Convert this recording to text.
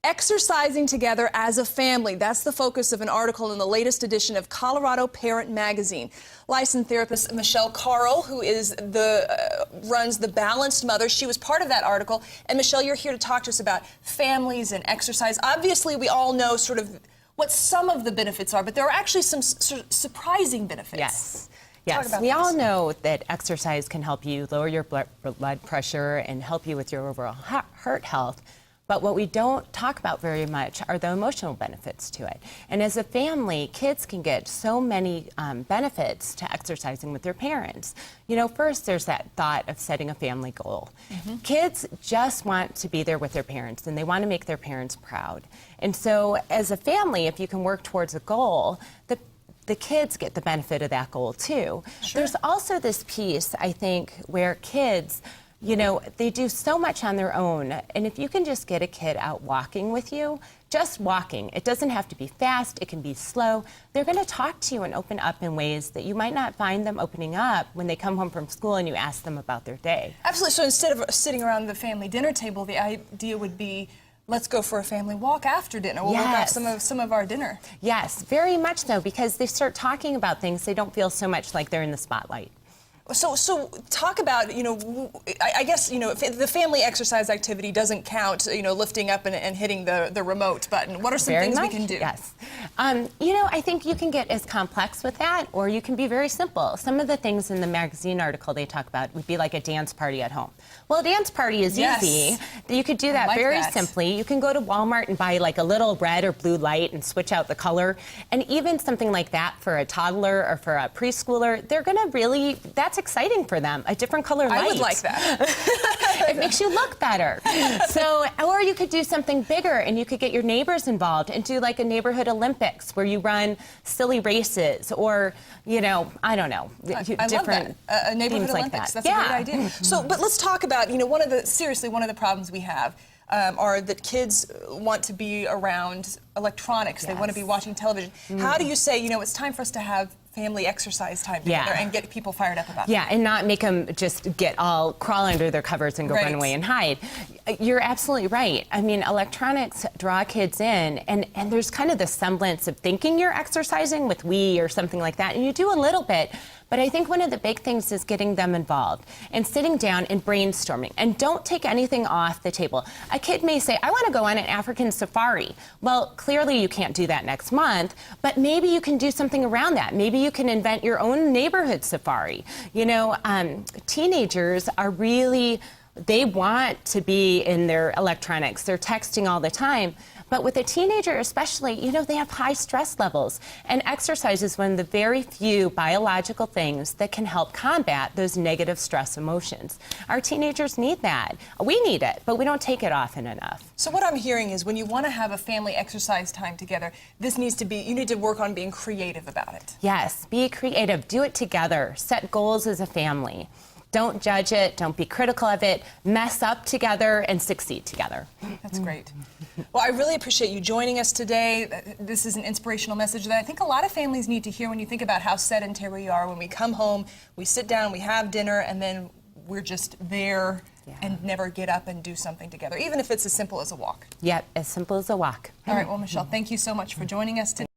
Exercising together as a family. That's the focus of an article in the latest edition of Colorado Parent Magazine. Licensed therapist Michelle Carl, who is runs The Balanced Mother, she was part of that article. And Michelle, you're here to talk to us about families and exercise. Obviously, we all know sort of what some of the benefits are, but there are actually some surprising benefits. Yes. Yes, we all know that exercise can help you lower your blood pressure and help you with your overall heart health. But what we don't talk about very much are the emotional benefits to it. And as a family, kids can get so many benefits to exercising with their parents. You know, first there's that thought of setting a family goal. Kids just want to be there with their parents, and they want to make their parents proud. And so as a family, if you can work towards a goal, the kids get the benefit of that goal too. Sure. There's also this piece, I think, where kids, you know, they do so much on their own, and if you can just get a kid out walking with you, just walking, it doesn't have to be fast, it can be slow, they're going to talk to you and open up in ways that you might not find them opening up when they come home from school and you ask them about their day. Absolutely. So instead of sitting around the family dinner table, the idea would be, let's go for a family walk after dinner. We'll work out some of our dinner. Yes, very much so, because they start talking about things, they don't feel so much like they're in the spotlight. So talk about, you know, I guess, you know, if the family exercise activity doesn't count, you know, lifting up and hitting the remote button. What are some things we can do? Yes. You know, I think you can get as complex with that, or you can be very simple. Some of the things in the magazine article they talk about would be like a dance party at home. Well, a dance party is easy. You could do that very simply. You can go to Walmart and buy like a little red or blue light and switch out the color. And even something like that for a toddler or for a preschooler, they're going to really, that's exciting for them, a different color light. I would like that. It makes you look better. So, or you could do something bigger, and you could get your neighbors involved and do like a neighborhood Olympics where you run silly races, or, you know, I don't know, I love that. A neighborhood Olympics. Like that. That's a great idea. So, but let's talk about, you know, seriously, one of the problems we have are that kids want to be around electronics. They want to be watching television. How do you say, you know, it's time for us to have family exercise time together and get people fired up about it? Yeah, and not make them just crawl under their covers and go run away and hide. You're absolutely right. I mean, electronics draw kids in, and there's kind of the semblance of thinking you're exercising with Wii or something like that, and you do a little bit. But I think one of the big things is getting them involved and sitting down and brainstorming. And don't take anything off the table. A kid may say, I want to go on an African safari. Well, clearly you can't do that next month, but maybe you can do something around that. Maybe you can invent your own neighborhood safari. You know, teenagers are really, they want to be in their electronics. They're texting all the time. But with a teenager especially, you know, they have high stress levels. And exercise is one of the very few biological things that can help combat those negative stress emotions. Our teenagers need that. We need it, but we don't take it often enough. So what I'm hearing is when you want to have a family exercise time together, this needs to be, you need to work on being creative about it. Yes, be creative. Do it together. Set goals as a family. Don't judge it. Don't be critical of it. Mess up together and succeed together. That's great. Well, I really appreciate you joining us today. This is an inspirational message that I think a lot of families need to hear when you think about how sedentary we are. When we come home, we sit down, we have dinner, and then we're just there and never get up and do something together, even if it's as simple as a walk. Yep, as simple as a walk. All right, well, Michelle, thank you so much for joining us today.